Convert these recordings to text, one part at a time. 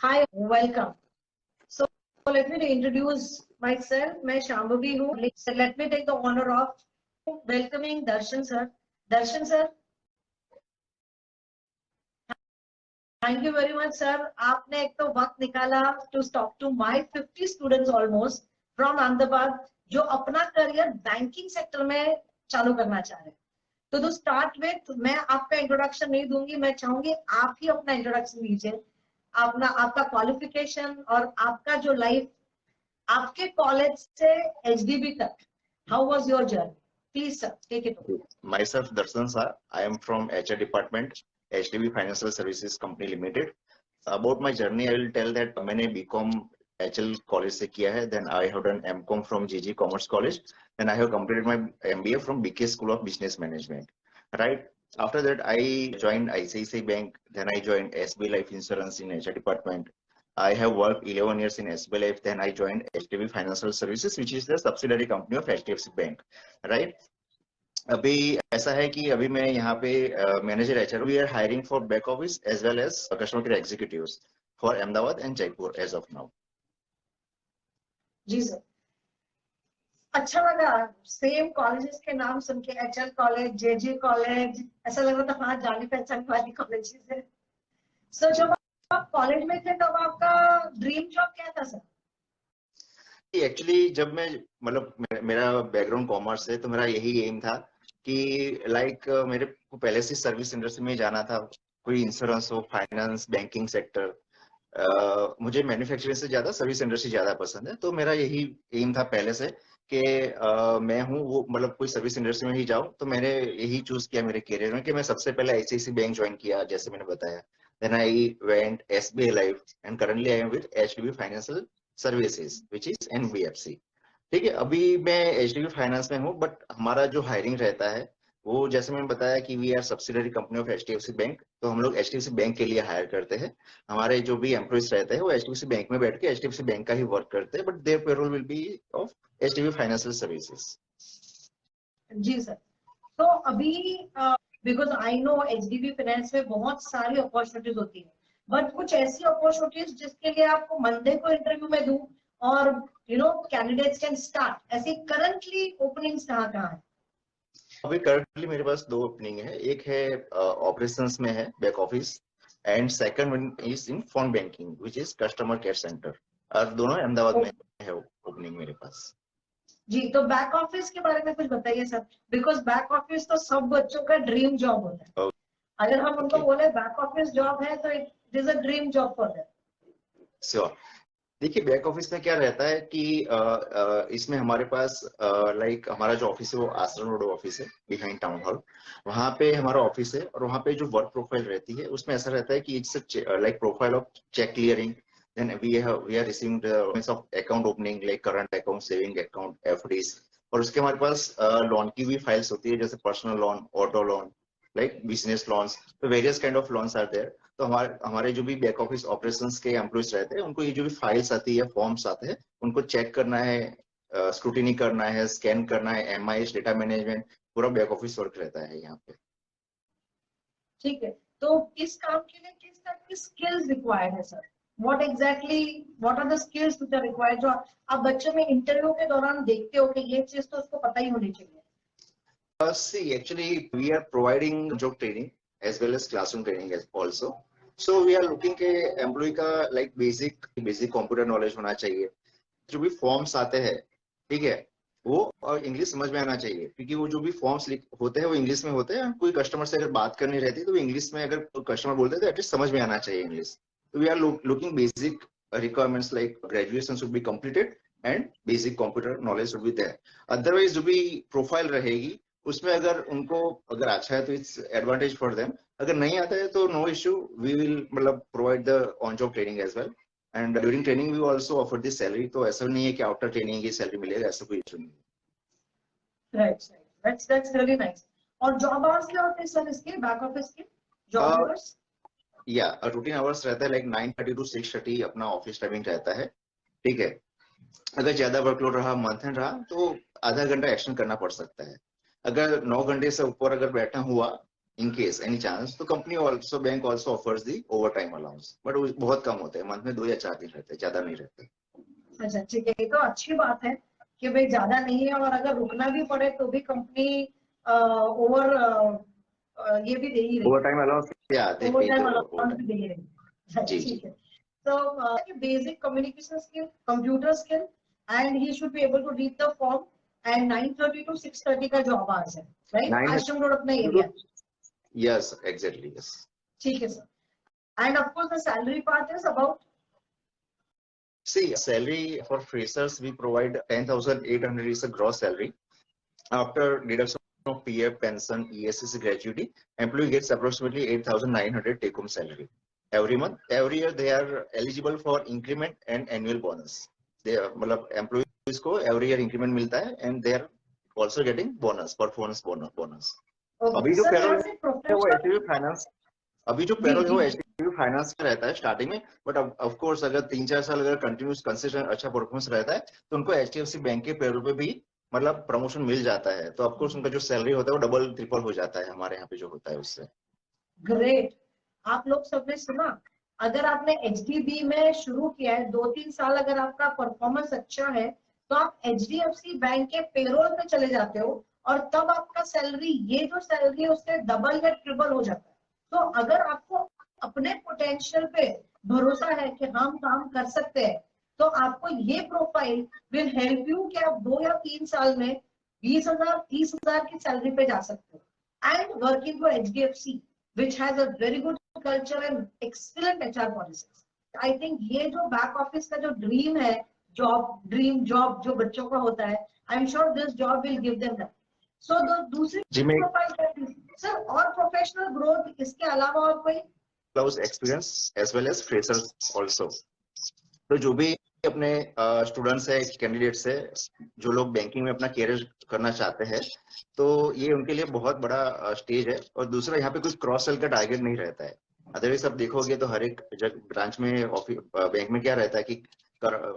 Hi, welcome. So let me introduce myself. मैं शांभवी हूँ. Let me take the honor of welcoming Darshan sir. Darshan sir, thank you very much sir. आपने एक तो वक्त निकाला to talk to my 50 students almost from Ahmedabad जो अपना career banking sector में चालू करना चाह रहे हैं. तो टू स्टार्ट विथ मैं आपका इंट्रोडक्शन नहीं दूंगी, मैं चाहूंगी आप ही अपना इंट्रोडक्शन दीजिए. आपका क्वालिफिकेशन और आपका जो लाइफ आपके कॉलेज से एचडीबी तक, how was your journey? Please sir take it over. Myself, Darshan sir. I am from HR department, HDB Financial Services Company Limited. About my journey, I will tell that मैंने BCom HL college से किया है. Then I have done MCom from GG Commerce College. Then I have completed my MBA from BK School of Business Management. Right. After that, I joined ICICI Bank. Then I joined SB Life Insurance in HR department. I have worked 11 years in SB Life. Then I joined HDB Financial Services, which is the subsidiary company of HDFC Bank. Right. अभी ऐसा है कि अभी मैं यहाँ पे manager HR. We are hiring for back office as well as customer care executives for Ahmedabad and Jaipur as of now. जी sir, अच्छा लगा सेम कॉलेजेस के नाम सुन के. एचएल कॉलेज, जेजे कॉलेज, ऐसा लग रहा था हाँ जानी पहचान वाली कॉलेजेस है. सर जब आप कॉलेज में थे तब आपका ड्रीम जॉब क्या था सर? एक्चुअली जब मैं मतलब मेरा बैकग्राउंड कॉमर्स है तो मेरा यही एम था कि मेरे को पहले से सर्विस इंडस्ट्री में जाना था. कोई इंश्योरेंस हो, फाइनेंस, बैंकिंग सेक्टर. मुझे मैन्युफैक्चरिंग से ज्यादा सर्विस इंडस्ट्री ज्यादा पसंद है. तो मेरा यही एम था पहले से कि मैं हूँ वो कोई सर्विस इंडस्ट्री में ही जाऊँ. तो मैंने यही चूज किया मेरे करियर में कि मैं सबसे पहले आईसीआईसी बैंक ज्वाइन किया जैसे मैंने बताया. Then I went SBI life and currently I am with HDB financial services which is NBFC. ठीक है, अभी मैं एचडीबी फाइनेंस में हूँ. बट हमारा जो हायरिंग रहता है वो जैसे मैंने बताया कि we are subsidiary company of HDFC bank. तो हम लोग एचडीएफसी बैंक के लिए हायर करते हैं. हमारे जो भी एम्प्लॉइज रहते हैं वो एचडीएफसी बैंक में बैठ के एचडीएफसी बैंक का ही वर्क करते हैं. But their payroll will be of HDB financial services. जी सर, तो अभी because I know HDB finance में बहुत सारी अपॉर्चुनिटीज होती है, बट कुछ ऐसी अपॉर्चुनिटीज जिसके लिए आपको मंडे को इंटरव्यू में दूं और कैंडिडेट्स कैन स्टार्ट, ऐसी करंटली ओपनिंग्स कहाँ कहाँ है? अभी करंटली मेरे पास 2 ओपनिंग है. एक है ऑपरेशंस में है, back office, and second one is in phone banking which is customer care centre. और दोनों अहमदाबाद में है ओपनिंग मेरे पास. जी, तो बैक ऑफिस के बारे में कुछ बताइए सर, बिकॉज बैक ऑफिस तो सब बच्चों का ड्रीम जॉब होता है. अगर हम उनको बोले बैक ऑफिस जॉब है तो it is a dream job for them. Sure. देखिए बैक ऑफिस में क्या रहता है कि इसमें हमारे पास हमारा जो ऑफिस है वो आश्रम रोड ऑफिस है बिहाइंड टाउन हॉल. वहां पे हमारा ऑफिस है और वहां पे जो वर्क प्रोफाइल रहती है उसमें ऐसा रहता है कि it's like profile of check clearing. Then we are receiving the of account opening like current account, saving account, FDs. और उसके हमारे पास लोन की भी फाइल्स होती है जैसे personal loan, auto loan, like business loans. तो various kind of loans are there. तो हमारे जो भी बैक ऑफिस ऑपरेशंस के एम्प्लॉइज रहते हैं उनको ये जो भी फाइल्स आती है, फॉर्म्स आते हैं, उनको चेक करना है, स्क्रूटिनी करना है, स्कैन करना है, एमआईएस, डेटा मैनेजमेंट, पूरा बैक ऑफिस वर्क रहता है यहाँ पे. ठीक है, तो इस काम के लिए किस टाइप की स्किल्स रिक्वायर्ड है sir? What are the skills which are required जो आप बच्चों में इंटरव्यू के दौरान देखते हो कि ये चीज तो उसको पता ही होनी चाहिए? See, actually, we are providing job training as well as classroom training also. So we are looking के एम्प्लॉय का लाइक बेसिक कंप्यूटर नॉलेज होना चाहिए. जो भी फॉर्म्स आते हैं, ठीक है, वो और इंग्लिश समझ में आना चाहिए क्योंकि वो जो भी फॉर्म्स होते हैं वो इंग्लिश में होते हैं. कोई कस्टमर से अगर बात करनी रहती है तो इंग्लिश में, अगर कस्टमर बोलते हैं तो एटलीस्ट समझ में आना चाहिए इंग्लिश. तो we are looking basic requirements like graduation should be completed and basic computer knowledge should be there. Otherwise जो भी प्रोफाइल रहेगी उसमें अगर अच्छा है तो इट्स एडवांटेज फॉर देम. अगर नहीं आता है तो no issue, we will provide the on job training as well. And during training we also offer this salary. तो ऐसा नहीं है कि आफ्टर ट्रेनिंग ही सैलरी मिलेगा, ऐसा कोई इशू नहीं है. Right, that's really nice. और जॉब आवर्स क्या होते हैं सर इसके बैक ऑफिस के जॉब आवर्स? या रूटीन आवर्स रहता है लाइक 9:30 to 6:30 अपना ऑफिस टाइमिंग रहता है. ठीक है, अगर ज्यादा वर्कलोड रहा, मंथ एंड रहा, तो आधा घंटा एक्शन करना पड़ सकता है. अगर 9 घंटे से ऊपर अगर बैठना हुआ इन केस एनी चांस, तो company also bank also offers the over time allowance, but वो बहुत कम होते हैं, मंथ में 2 या 4 दिन रहते हैं, ज्यादा नहीं रहते। अच्छा ठीक है, ये तो अच्छी बात है कि भाई ज्यादा नहीं है, और अगर रुकना भी पड़े तो भी कंपनी ओवर ये भी दे ही रही ओवर है, टाइम अलाउंस क्या आते ओवर पे टाइम ओवर अलाउंस टाइम। भी दे ही रही है। जी जी। ठीक है, so basic communication skill, computer skill, and he should be able to read the form, and 9:30 to 6:30 का job hours है, right? 9 आश्रम रोड अपना एरिया। Yes exactly yes. ठीक है sir, and of course the salary part is about See, salary for freshers, we provide 10,800 is a gross salary. After deduction of PF, pension, ESC, gratuity, employee gets approximately 8,900 take-home salary every month. Every year, they are eligible for increment and annual bonus. They are, मतलब employees को every year increment मिलता है, and they are also getting bonus, performance bonus. okay, अभी जो sir payroll as a है वो professional, HDFC finance, अभी जो जी पैरोल है जी वो जी, एचडीएफसी फाइनेंस का रहता है स्टार्टिंग में, बट अब ऑफ कोर्स अगर 3-4 साल अगर कंटिन्यूस कंसिस्टेंट अच्छा परफॉर्मेंस रहता है तो उनको एचडीएफसी बैंक के पैरोल पे भी मतलब प्रमोशन मिल जाता है, तो ऑफ कोर्स उनका जो सैलरी होता है वो डबल ट्रिपल हो जाता है हमारे यहाँ पे जो होता है उससे। ग्रेट। आप लोग सबने सुना, अगर आपने एचडीबी में शुरू किया है, 2-3 साल अगर आपका परफॉर्मेंस अच्छा है, तो आप एचडीएफसी बैंक के पेरोल पे चले जाते हो, और तब आपका सैलरी, ये जो सैलरी है उससे डबल या ट्रिपल हो जाता है। तो अगर आपको अपने पोटेंशियल पे भरोसा है कि हम काम कर सकते हैं, तो आपको ये प्रोफाइल विल हेल्प यू कि आप 2 या 3 साल में 20,000 30,000 की सैलरी पे जा सकते हो, and working for HDFC which has a very good culture and excellent HR policies. I think ये जो बैक ऑफिस का जो ड्रीम है, ड्रीम जॉब जो बच्चों का होता है, I am sure this job will give them that. So दूसरी जी मैं प्रोफाइल सर, और प्रोफेशनल ग्रोथ इसके अलावा और कोई? Experience as well as freshers also, तो जो भी अपने स्टूडेंट्स है, कैंडिडेट्स है, जो लोग बैंकिंग में अपना कैरियर करना चाहते हैं, तो ये उनके लिए बहुत बड़ा स्टेज है। और दूसरा, यहाँ पे कुछ क्रॉस सेल का टारगेट नहीं रहता है। अदरवाइज आप देखोगे तो हर एक ब्रांच में बैंक में क्या रहता है कि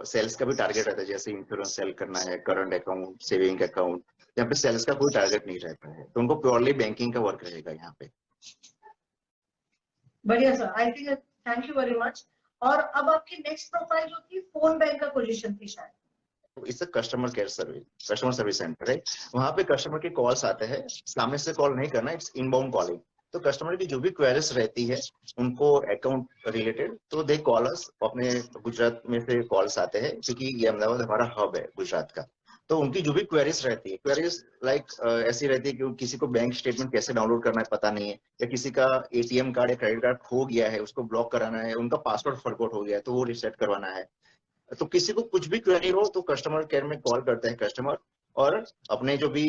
सेल्स का भी टारगेट रहता है, जैसे इंश्योरेंस सेल करना है, करंट अकाउंट, सेविंग अकाउंट, यहाँ पे सेल्स का कोई टारगेट नहीं रहता है, तो उनको प्योरली बैंकिंग का वर्क रहेगा यहाँ पे। बढ़िया sir, I think, thank you very much. और अब आपकी नेक्स्ट प्रोफाइल जो थी, फोन बैंक का पोजीशन थी शायद। Its customer care service, customer service centre है। वहां पे कस्टमर के कॉल्स आते हैं, सामने से कॉल नहीं करना, इट्स इनबाउंड कॉलिंग। तो कस्टमर की जो भी क्वेरीज रहती है उनको अकाउंट रिलेटेड, तो दे कॉल अस। अपने गुजरात में से कॉल्स आते हैं क्योंकि ये अहमदाबाद हमारा हब है गुजरात का। तो उनकी जो भी क्वेरीज रहती है, क्वेरीज लाइक ऐसी रहती है कि किसी को बैंक स्टेटमेंट कैसे डाउनलोड करना है पता नहीं है, या किसी का एटीएम कार्ड या क्रेडिट कार्ड खो गया है उसको ब्लॉक कराना है, उनका पासवर्ड फॉरगॉट हो गया है तो वो रिसेट करवाना है। तो किसी को कुछ भी क्वेरी हो तो कस्टमर केयर में कॉल करते हैं कस्टमर, और अपने जो भी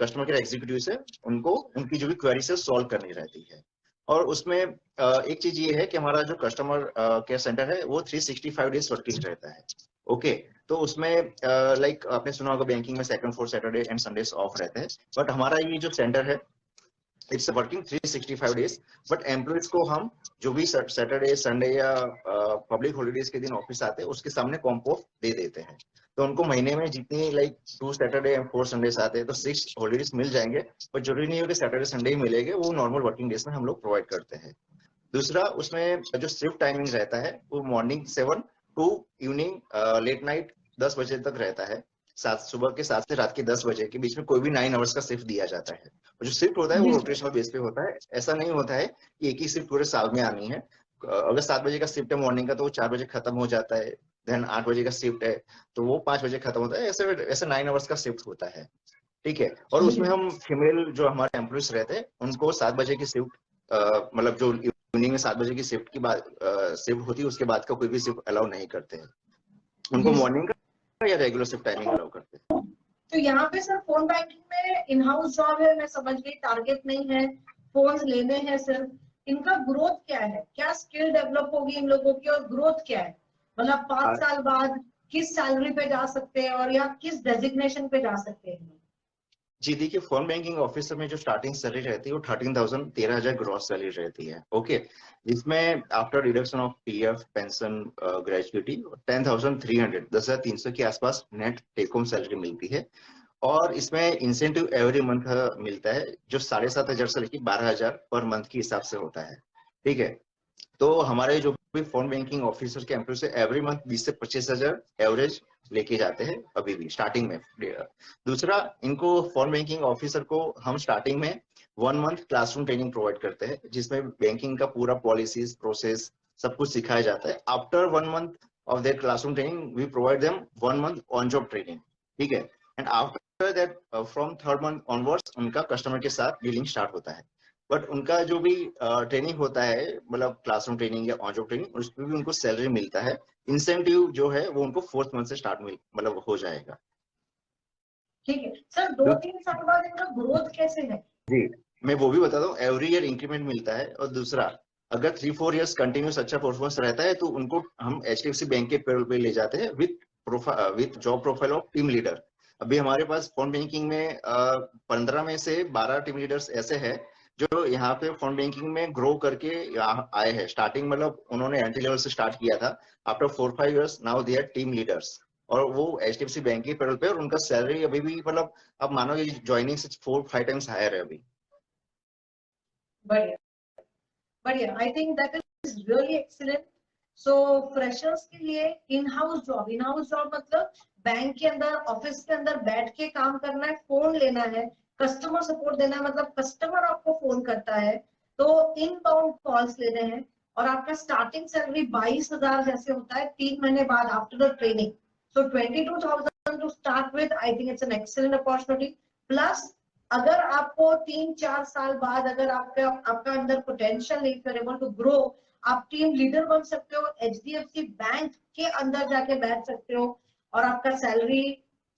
कस्टमर केयर एग्जीक्यूटिव है उनको उनकी जो भी क्वेरी है सॉल्व करनी रहती है। और उसमें एक चीज ये है कि हमारा जो कस्टमर केयर सेंटर है वो 365 डेज वर्किंग रहता है। ओके, तो उसमें लाइक आपने सुना होगा बैंकिंग में second, fourth, Saturday and Sundays of रहते हैं, बट हमारा ये जो सेंटर है it's working 365 days. But employees को हम जो भी सैटरडे, संडे या पब्लिक हॉलीडेज के दिन ऑफिस आते हैं उसके सामने कॉम्प ऑफ दे देते हैं। तो उनको महीने में जितनी लाइक 2 सैटरडे एंड 4 संडेज आते हैं तो 6 हॉलीडेज मिल जाएंगे, पर जरूरी नहीं हो कि सैटरडे संडे ही मिलेंगे, वो नॉर्मल वर्किंग डेज में हम लोग प्रोवाइड करते हैं। दूसरा, उसमें जो शिफ्ट टाइमिंग रहता है वो morning 7 to evening late night 10 बजे तक रहता है। सुबह के 7 से रात के 10 बजे के बीच में कोई भी 9 आवर्स का शिफ्ट दिया जाता है। और जो शिफ्ट होता है वो जी रोटेशनल बेस पे होता है, ऐसा नहीं होता है कि एक ही शिफ्ट पूरे साल में आनी है। अगर 7 बजे का शिफ्ट है मॉर्निंग का तो वो 4 बजे खत्म हो जाता है। देन 8 बजे का शिफ्ट है तो वो 5 बजे खत्म होता है। ऐसे ऐसे 9 आवर्स का शिफ्ट होता है, ठीक है। और उसमें हम फीमेल जो हमारे एम्प्लॉइज रहते हैं उनको 7 बजे की शिफ्ट, मतलब जो इवनिंग में 7 बजे की शिफ्ट की बाद शिफ्ट होती है उसके बाद का कोई भी शिफ्ट अलाउ नहीं करते हैं, उनको मॉर्निंग का या रेगुलर शिफ्ट टाइमिंग अलाउ करते हैं। तो यहाँ पे सर फोन बैंकिंग में इन हाउस जॉब है, मैं समझ गई, टारगेट नहीं है, फोन लेने हैं सिर्फ। इनका ग्रोथ क्या है, क्या स्किल डेवलप होगी इन लोगों की, और ग्रोथ क्या है, मतलब 5 साल बाद किस सैलरी पे जा सकते हैं, और या किस डेजिग्नेशन पे जा सकते हैं? जी देखिए, फोन बैंकिंग ऑफिसर में जो स्टार्टिंग सैलरी रहती है वो 13,000 ग्रॉस सैलरी रहती है। ओके, जिसमें after deduction of PF, pension, gratuity 10,300 के आसपास नेट टेक होम सैलरी मिलती है। और इसमें इंसेंटिव एवरी मंथ मिलता है जो 7,500 से लेकर 12,000 पर मंथ के हिसाब से होता है। ठीक है, तो हमारे जो भी फोन बैंकिंग ऑफिसर के एम्प्लॉय से एवरी मंथ 20 से 25,000 एवरेज लेके जाते हैं अभी भी स्टार्टिंग में। दूसरा, इनको फोन बैंकिंग ऑफिसर को हम स्टार्टिंग में 1 मंथ क्लासरूम ट्रेनिंग प्रोवाइड करते हैं जिसमें बैंकिंग का पूरा पॉलिसीज प्रोसेस सब कुछ सिखाया जाता है। After 1 month of their classroom training we provide them 1 month on job training. ठीक है, and after that from 3rd month onwards उनका कस्टमर के साथ डीलिंग स्टार्ट होता है। बट उनका जो भी ट्रेनिंग होता है, मतलब क्लासरूम ट्रेनिंग या ऑन जॉब ट्रेनिंग, उसमें भी उनको सैलरी मिलता है। इंसेंटिव जो है वो उनको 4th मंथ से स्टार्ट मतलब हो जाएगा। ठीक है सर, 2-3 साल बाद इनका ग्रोथ कैसे है? जी, मैं वो भी बताता हूँ। एवरी ईयर इंक्रीमेंट मिलता है। और दूसरा, अगर 3-4 इयर्स कंटिन्यूस अच्छा परफॉर्मेंस रहता है तो उनको हम HDFC बैंक के पेरोल पे ले जाते हैं with job profile of team leader. अभी हमारे पास फोन बैंकिंग में 15 में से 12 टीम लीडर्स ऐसे हैं जो यहाँ पे फोन बैंकिंग में ग्रो करके यहाँ आए हैं। स्टार्टिंग मतलब उन्होंने एंट्री लेवल से स्टार्ट किया था। After 4-5 years now they are team leaders और वो HDFC बैंक के पेरोल पे, और उनका सैलरी अभी भी मतलब अब मानो कि ज्वाइनिंग से 4-5 टाइम्स हायर है अभी। बढ़िया बढ़िया, I think that is really excellent. So freshers के लिए इन हाउस जॉब मतलब बैंक के अंदर, ऑफिस के अंदर बैठ के काम करना है, फोन लेना है, कस्टमर सपोर्ट देना है। मतलब कस्टमर आपको फोन करता है तो इनबाउंड कॉल्स लेने हैं, और आपका स्टार्टिंग सैलरी 22,000 जैसे होता है 3 महीने बाद after the training. So 22,000 to start with, I think it's an excellent opportunity. Plus अगर आपको 3-4 साल बाद अगर आपका अंदर पोटेंशियल नहीं, if you are able to grow, आप टीम लीडर बन सकते हो, HDFC बैंक के अंदर जाके बैठ सकते हो, और आपका सैलरी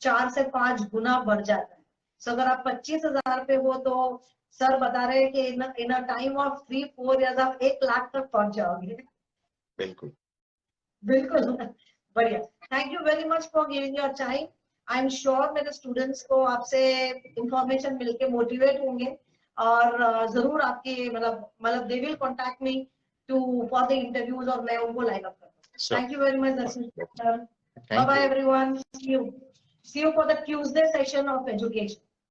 4 से 5 गुना बढ़ जाता है। सो अगर आप 25,000 पे हो तो सर बता रहे हैं कि इन अ टाइम ऑफ 3-4 इयर्स आप 1 लाख तक पहुंच जाओगे। बिल्कुल बिल्कुल बढ़िया। Thank you very much for giving your time. I am sure मेरे स्टूडेंट्स को आपसे इंफॉर्मेशन मिलके मोटिवेट होंगे, और जरूर आपके मतलब they will contact me to for the interviews, और मैं उनको लाइन अप करूंगा। Thank you very much Darshan sir. Bye bye everyone, see you for the Tuesday session of education.